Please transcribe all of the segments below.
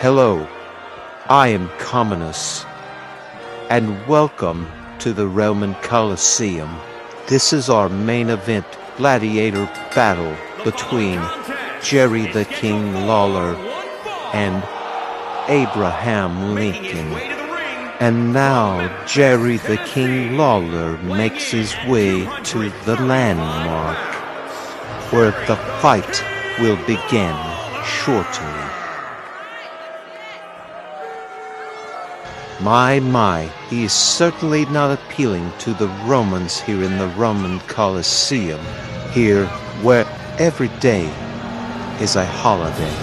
Hello, I am Communus, and welcome to the Roman Colleseum. This is our main event gladiator battle between Jerry the King Lawler and Abraham Lincoln. And now Jerry the King Lawler makes his way to the landmark, where the fight will begin shortly. My, he is certainly not appealing to the Romans here in the Roman Colleseum, here where every day is a holiday.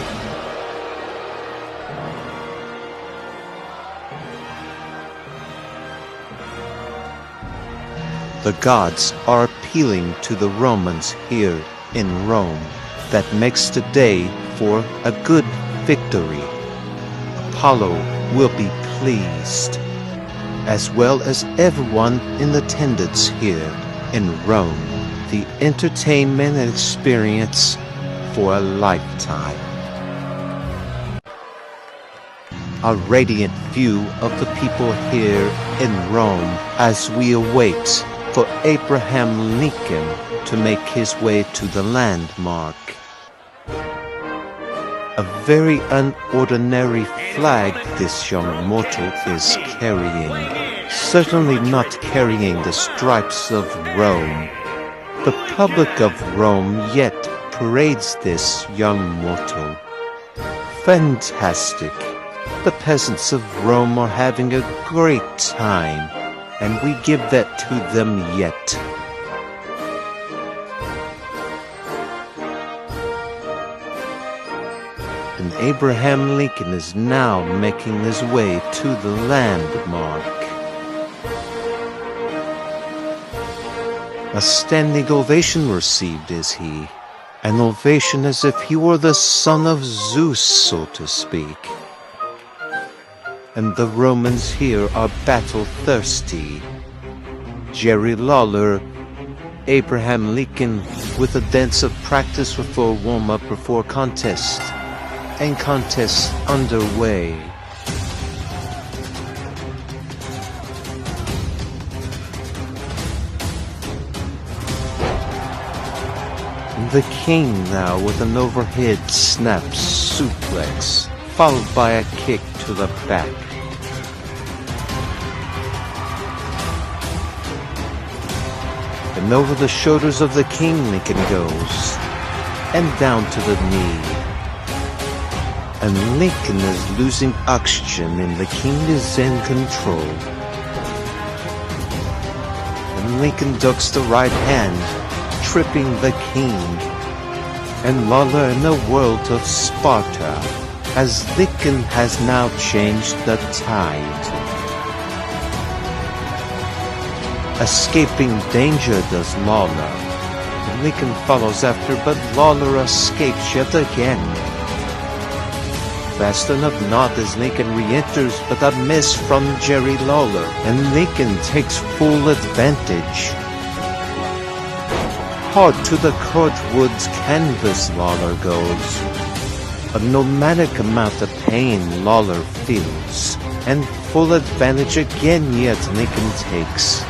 The gods are appealing to the Romans here in Rome. That makes today for a good victory. Apollo will be pleased, as well as everyone in attendance here in Rome. The entertainment and experience for a lifetime. A radiant view of the people here in Rome as we await for Abraham Lincoln to make his way to the landmark. A very unordinary flag this young mortal is carrying, certainly not carrying the stripes of Rome. The public of Rome yet parades this young mortal. Fantastic! The peasants of Rome are having a great time, and we give that to them yet. And Abraham Lincoln is now making his way to the landmark. A standing ovation received is he, an ovation as if he were the son of Zeus, so to speak. And the Romans here are battle-thirsty. Jerry Lawler, Abraham Lincoln with a dance of practice before warm-up before contest. And contest underway. The king now with an overhead snap suplex, followed by a kick to the back. And over the shoulders of the king Lincoln goes, and down to the knee. And Lincoln is losing oxygen and the king is in control. And Lincoln ducks the right hand, tripping the king. And Lawler in the world of Sparta, as Lincoln has now changed the tide. Escaping danger does Lawler. And Lincoln follows after, but Lawler escapes yet again. Fast enough not as Lincoln re-enters, but a miss from Jerry Lawler, and Lincoln takes full advantage. Hard to the cordwood's canvas Lawler goes. A nomadic amount of pain Lawler feels, and full advantage again yet Lincoln takes.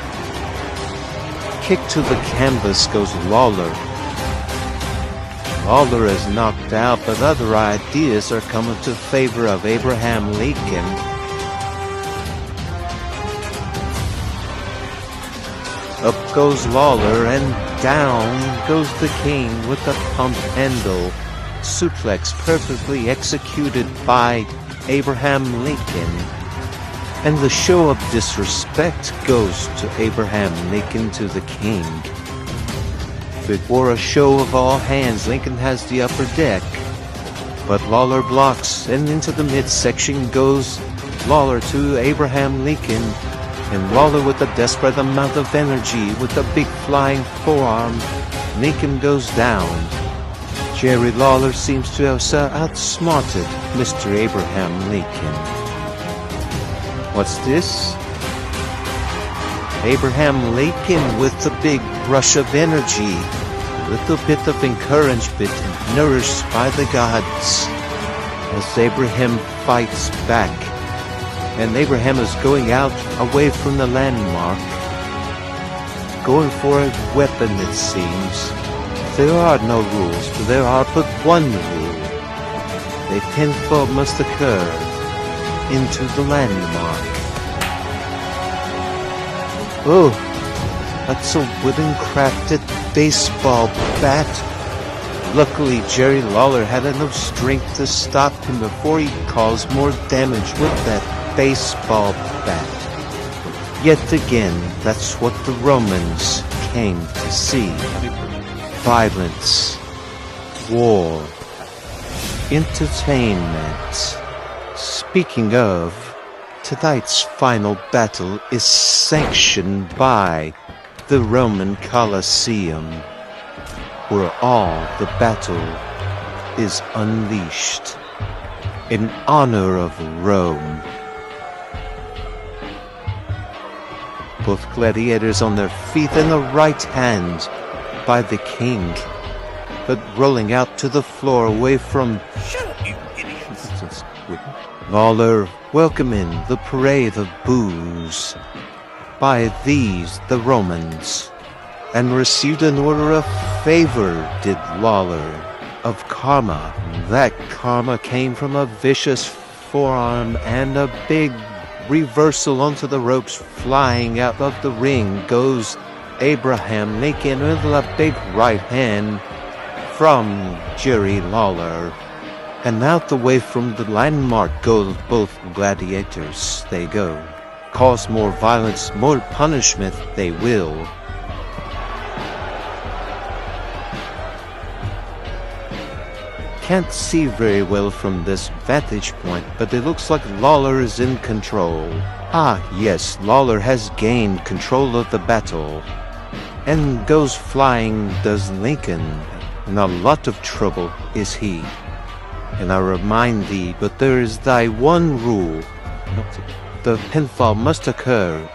Kick to the canvas goes Lawler. Lawler is knocked out, but other ideas are coming to favor of Abraham Lincoln. Up goes Lawler, and down goes the king with the pump handle. Suplex perfectly executed by Abraham Lincoln. And the show of disrespect goes to Abraham Lincoln to the king. Before a show of all hands, Lincoln has the upper deck. But Lawler blocks, and into the midsection goes Lawler to Abraham Lincoln. And Lawler with a desperate amount of energy, with a big flying forearm, Lincoln goes down. Jerry Lawler seems to have outsmarted Mr. Abraham Lincoln. What's this? Abraham Lincoln with the big rush of energy, a little bit of encouragement nourished by the gods. as Abraham fights back. And Abraham is going out away from the landmark, going for a weapon, it seems. There are no rules, but there are but one rule. A pinfall must occur into the landmark. Oh, that's a wooden crafted baseball bat. Luckily, Jerry Lawler had enough strength to stop him before he caused more damage with that baseball bat. Yet again, that's what the Romans came to see. Violence, war, entertainment. Speaking of, tonight's final battle is sanctioned by the Roman Colleseum, where all the battle is unleashed in honor of Rome. Both gladiators on their feet and the right hand by the king, but rolling out to the floor away from... Shut up, you idiot! Lawler welcoming the parade of booze by these, the Romans, and received an order of favor, did Lawler, of karma. That karma came from a vicious forearm and a big reversal onto the ropes. Flying out of the ring goes Abraham Lincoln with a big right hand from Jerry Lawler. And out away from the landmark go both gladiators. They go. Cause more violence, more punishment, they will. Can't see very well from this vantage point, but it looks like Lawler is in control. Ah, yes, Lawler has gained control of the battle. And goes flying does Lincoln. In a lot of trouble is he. And I remind thee, but there is thy one rule. The pinfall must occur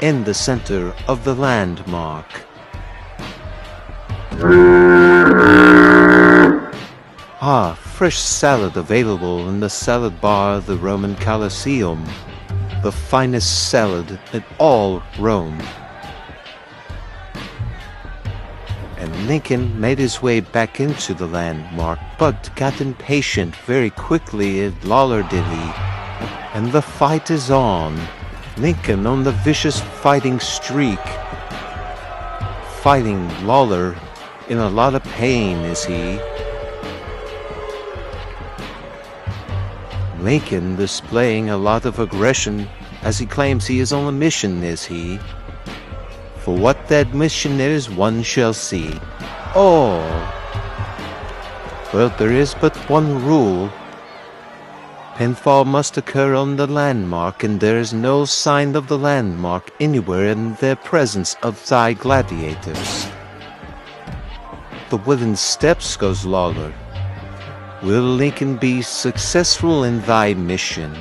in the center of the landmark. Ah, fresh salad available in the salad bar of the Roman Colleseum. The finest salad in all Rome. And Lincoln made his way back into the landmark, but got impatient very quickly, Lawler did he. And the fight is on. Lincoln on the vicious fighting streak. Fighting Lawler in a lot of pain, is he. Lincoln displaying a lot of aggression as he claims he is on a mission, is he? For what that mission is, one shall see. Oh! Well, there is but one rule. Pinfall must occur on the landmark, and there is no sign of the landmark anywhere in the presence of thy gladiators. The wooden steps, goes Lawler. Will Lincoln be successful in thy mission?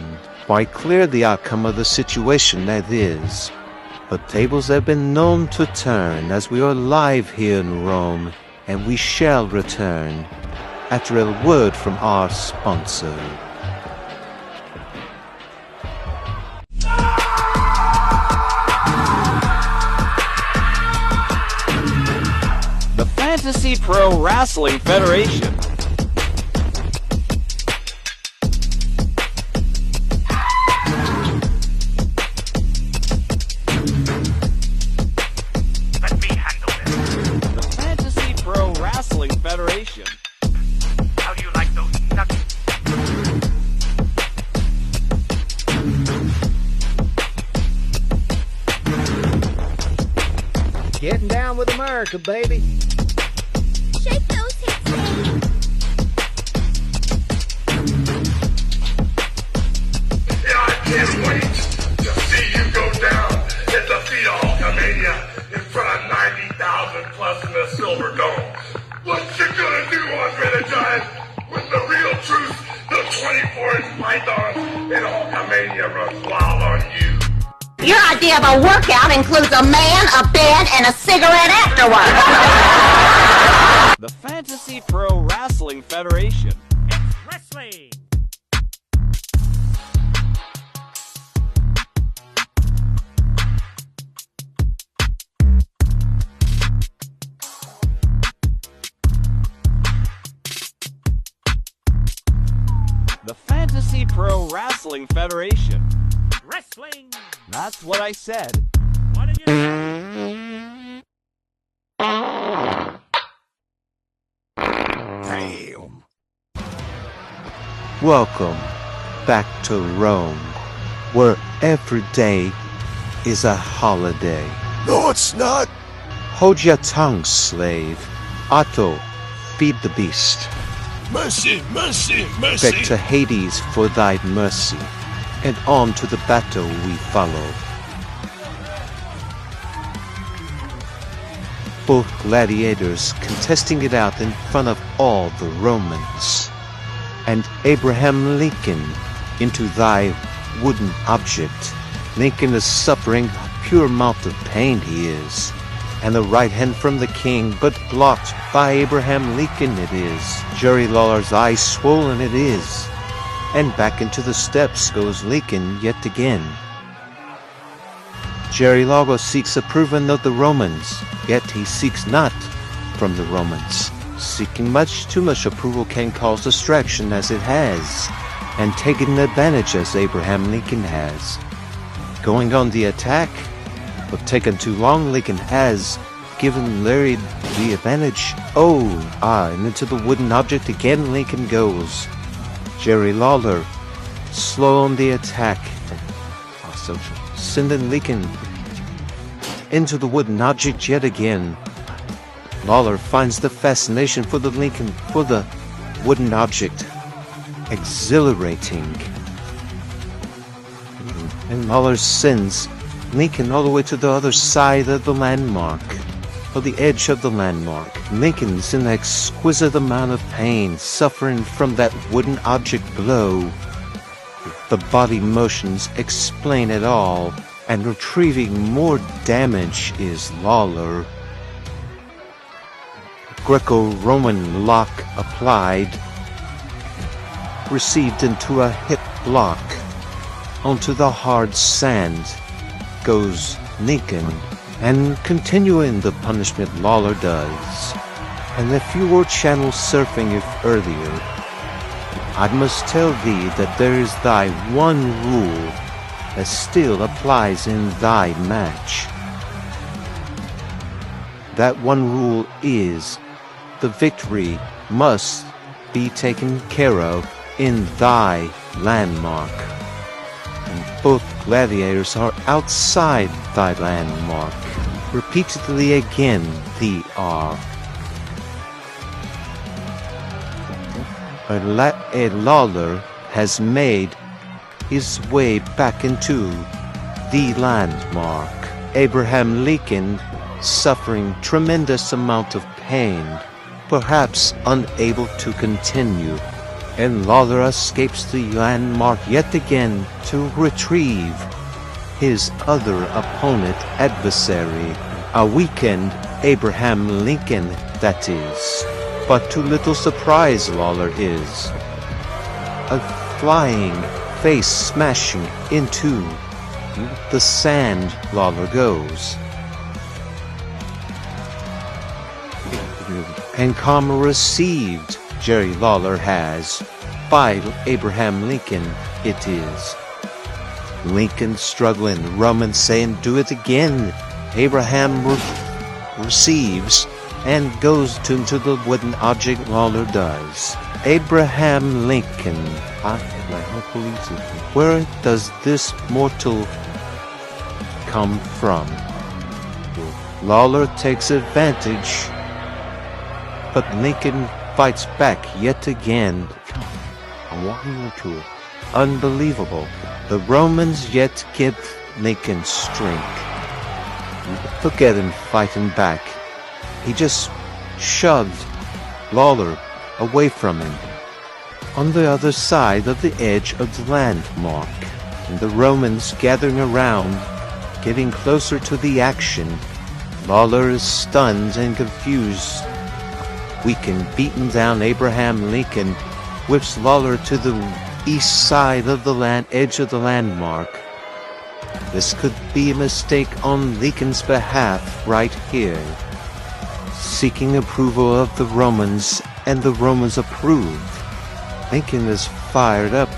Why, clear the outcome of the situation that is. But tables have been known to turn as we are live here in Rome, and we shall return after a word from our sponsor. The Fantasy Pro Wrestling Federation. Federation. How do you like those nuggets? Getting down with America, baby. Shake those hips, baby. Yeah, I can't wait to see you go down at the Theater Hulkamania in front of 90,000 plus in the Silver Dome. What you gonna do, Andre the Giant, when the real truth, the 24-inch python and Hulkamania runs wild on you? Your idea of a workout includes a man, a bed, and a cigarette afterward. The Fantasy Pro Wrestling Federation. It's wrestling. Pro Wrestling Federation. Wrestling! That's what I said. What did you say? Damn. Welcome back to Rome, where every day is a holiday. No, it's not. Hold your tongue, slave. Otto, feed the beast. Mercy, mercy, mercy. Back to Hades for thy mercy, and on to the battle we follow. Both gladiators contesting it out in front of all the Romans. And Abraham Lincoln into thy wooden object. Lincoln is suffering a pure amount of pain he is. And the right hand from the king, but blocked by Abraham Lincoln it is. Jerry Lawler's eye swollen it is. And back into the steps goes Lincoln yet again. Jerry Lawler seeks approval of the Romans, yet he seeks not from the Romans. Seeking much too much approval can cause distraction as it has, and taking advantage as Abraham Lincoln has. Going on the attack, but taken too long, Lincoln has given Larry the advantage. And into the wooden object again Lincoln goes. Jerry Lawler, slow on the attack. Also, sending Lincoln into the wooden object yet again. Lawler finds the fascination for the wooden object exhilarating. And Lawler sends Lincoln all the way to the other side of the landmark, or the edge of the landmark. Lincoln's in an exquisite amount of pain, suffering from that wooden object blow. The body motions explain it all, and retrieving more damage is Lawler. Greco-Roman lock applied, received into a hip block. Onto the hard sand goes Lincoln, and continuing the punishment Lawler does. And if you were channel surfing if earlier, I must tell thee that there is thy one rule that still applies in thy match. That one rule is, the victory must be taken care of in thy landmark. And both gladiators are outside thy landmark. Repeatedly again they are. A Lawler has made his way back into the landmark. Abraham Lincoln suffering tremendous amount of pain, perhaps unable to continue, and Lawler escapes the landmark yet again to retrieve his other opponent adversary, a weakened Abraham Lincoln that is. But to little surprise Lawler is. A flying, face smashing into the sand Lawler goes. And karma received Jerry Lawler has by Abraham Lincoln it is. Lincoln struggling, Roman saying do it again. Abraham receives and goes into the wooden object Lawler does. Abraham Lincoln, where does this mortal come from? Lawler takes advantage, but Lincoln fights back yet again. I'm walking into it. Unbelievable. The Romans yet give Lincoln strength. Look at him fighting back. He just shoved Lawler away from him. On the other side of the edge of the landmark, and the Romans gathering around, getting closer to the action. Lawler is stunned and confused. Weakened, beaten down, Abraham Lincoln whips Lawler to the east side of the edge of the landmark. This could be a mistake on Lincoln's behalf right here. Seeking approval of the Romans, and the Romans approve. Lincoln is fired up,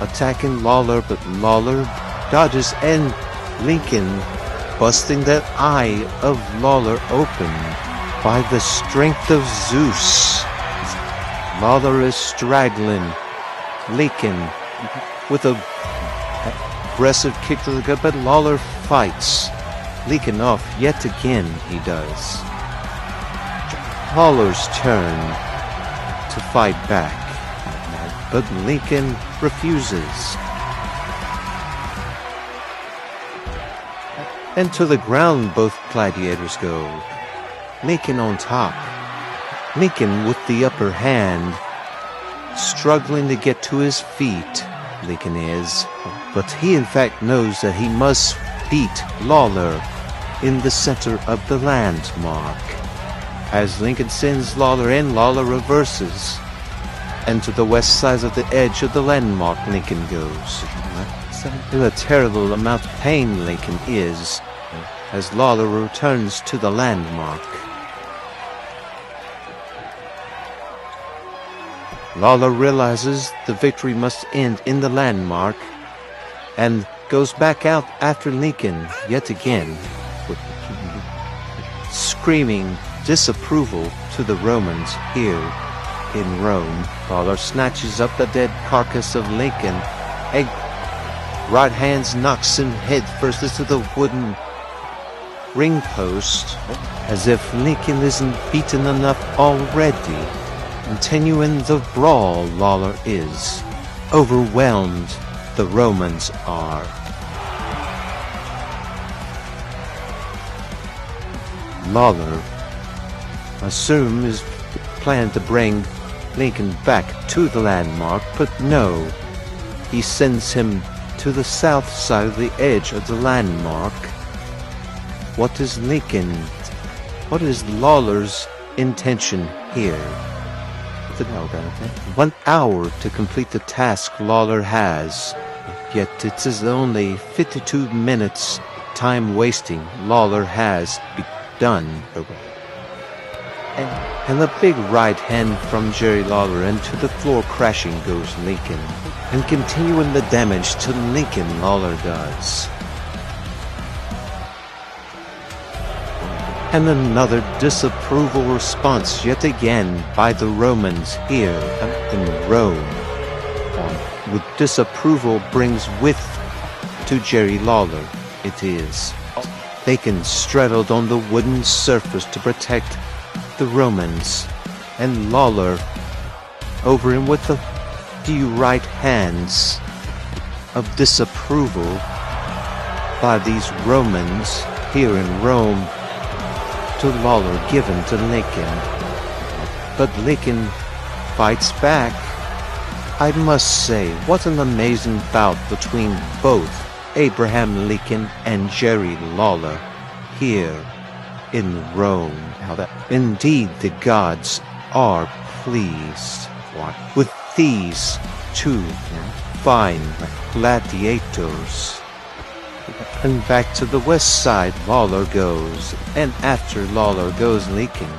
attacking Lawler, but Lawler dodges and Lincoln busting that eye of Lawler open by the strength of Zeus. Lawler is straggling Lincoln with a aggressive kick to the gut, but Lawler fights Lincoln off yet again. He does. Lawler's turn to fight back, but Lincoln refuses. And to the ground both gladiators go. Lincoln on top. Lincoln with the upper hand, struggling to get to his feet. Lincoln is, but he in fact knows that he must beat Lawler in the center of the landmark. As Lincoln sends Lawler in, Lawler reverses, and to the west side of the edge of the landmark Lincoln goes. In a terrible amount of pain Lincoln is, as Lawler returns to the landmark. Lawler realizes the victory must end in the landmark, and goes back out after Lincoln yet again, screaming disapproval to the Romans here in Rome. Lawler snatches up the dead carcass of Lincoln, and right hands knocks him head first into the wooden ring post, as if Lincoln isn't beaten enough already. Continuing the brawl, Lawler is. Overwhelmed, the Romans are. Lawler assumes his plan to bring Lincoln back to the landmark, but no. He sends him to the south side of the edge of the landmark. What is Lawler's intention here? 1 hour to complete the task Lawler has, yet it is only 52 minutes time wasting Lawler has done. And a big right hand from Jerry Lawler, and to the floor crashing goes Lincoln, and continuing the damage to Lincoln Lawler does. And another disapproval response yet again by the Romans here in Rome. With disapproval brings with to Jerry Lawler, it is. Lincoln straddled on the wooden surface to protect the Romans, and Lawler over him with the few right hands of disapproval by these Romans here in Rome to Lawler given to Lincoln. But Lincoln fights back. I must say, what an amazing bout between both Abraham Lincoln and Jerry Lawler here in Rome. Indeed, the gods are pleased with these two fine gladiators. And back to the west side Lawler goes, and after Lawler goes Lincoln.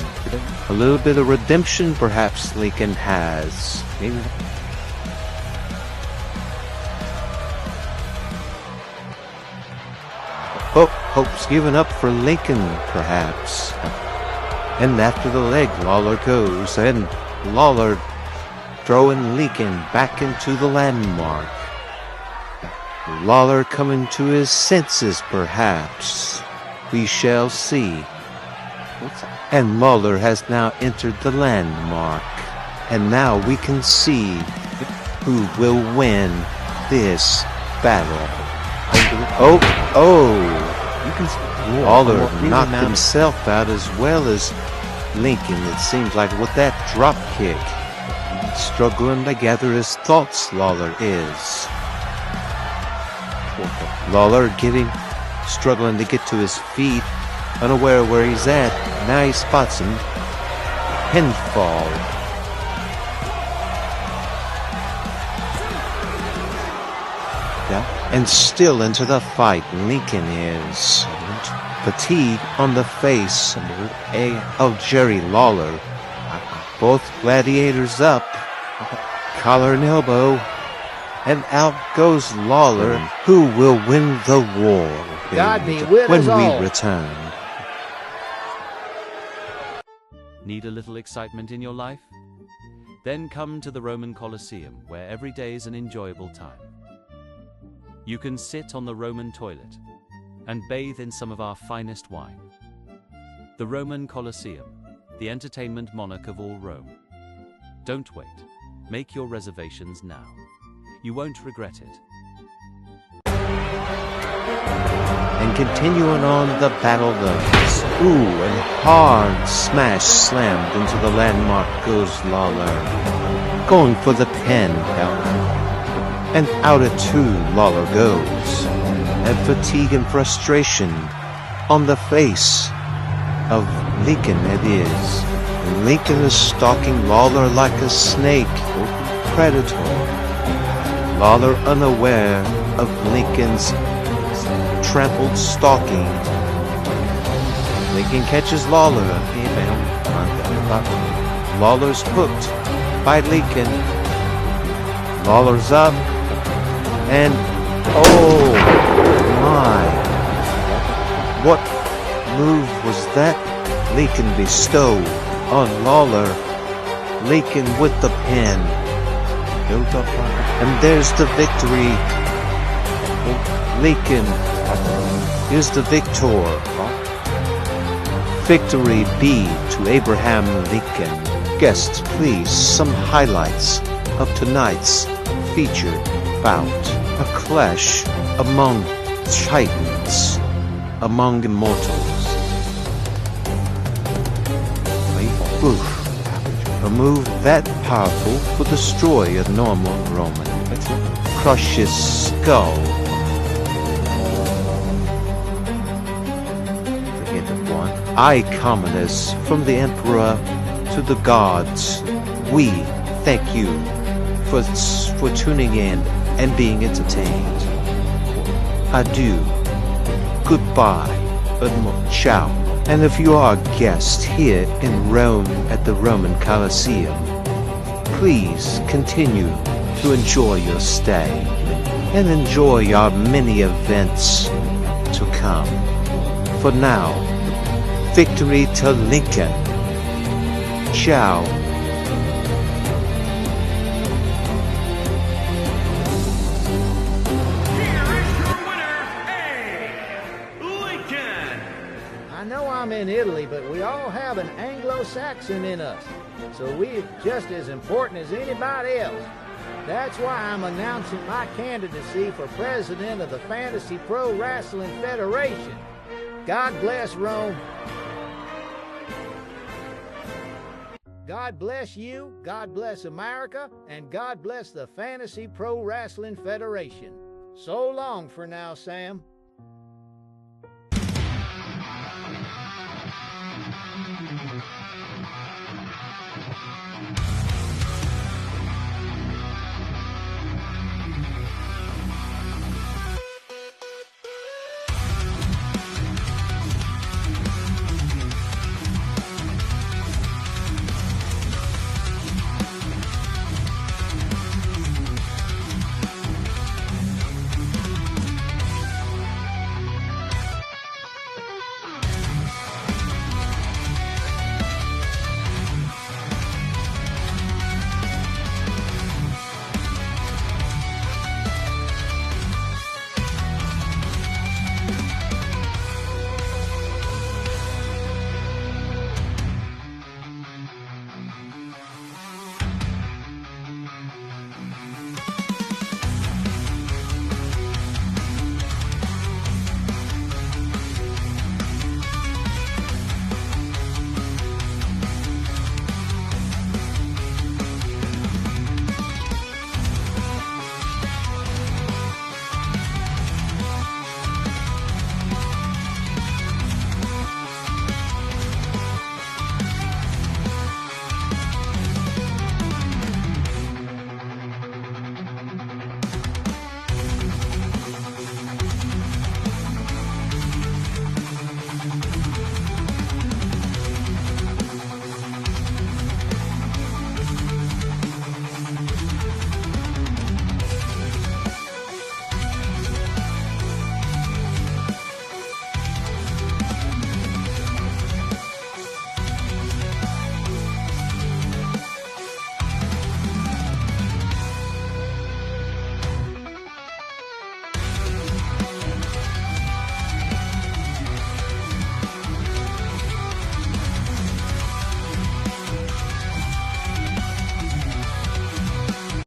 A little bit of redemption perhaps Lincoln has. Maybe. Hope's given up for Lincoln perhaps. And after the leg Lawler goes, and Lawler throwing Lincoln back into the landmark. Lawler coming to his senses, perhaps. We shall see. And Lawler has now entered the landmark. And now we can see who will win this battle. You can see Lawler knocked himself out as well as Lincoln, it seems like, with that drop kick. Struggling to gather his thoughts, Lawler is. Lawler struggling to get to his feet, unaware of where he's at. Now he spots him. Pinfall. Yeah. And still into the fight, Lincoln is. Fatigue on the face of Jerry Lawler. Both gladiators up. Collar and elbow. and out goes Lawler, who will win the war. God be with when us we all. return. Need a little excitement in your life? Then come to the Roman Colleseum, where every day is an enjoyable time. You can sit on the Roman toilet and bathe in some of our finest wine. The Roman Colleseum, the entertainment monarch of all Rome. Don't wait. Make your reservations now. You won't regret it. And continuing on, the battle goes. Ooh, and hard smash slammed into the landmark goes Lawler. Going for the pin down. And out at 2 Lawler goes. And fatigue and frustration on the face of Lincoln it is. And Lincoln is stalking Lawler like a snake or predator. Lawler unaware of Lincoln's trampled stalking. Lincoln catches Lawler. Lawler's hooked by Lincoln. Lawler's up. And oh my. What move was that? Lincoln bestowed on Lawler. Lincoln with the pin. And there's the victory. Lincoln is the victor. Victory be to Abraham Lincoln. Guests, please, some highlights of tonight's featured bout. A clash among titans, among immortals. Oof. A move that powerful would destroy a normal Roman. Crush his skull. Forget the one. I, commoners, from the emperor to the gods, we thank you for tuning in and being entertained. Adieu. Goodbye. Ciao. And if you are a guest here in Rome at the Roman Colleseum, please continue to enjoy your stay and enjoy our many events to come. For now, victory to Lincoln. Ciao. I know I'm in Italy, but we all have an Anglo-Saxon in us, so we're just as important as anybody else. That's why I'm announcing my candidacy for president of the Fantasy Pro Wrestling Federation. God bless Rome. God bless you, God bless America, and God bless the Fantasy Pro Wrestling Federation. So long for now, Sam.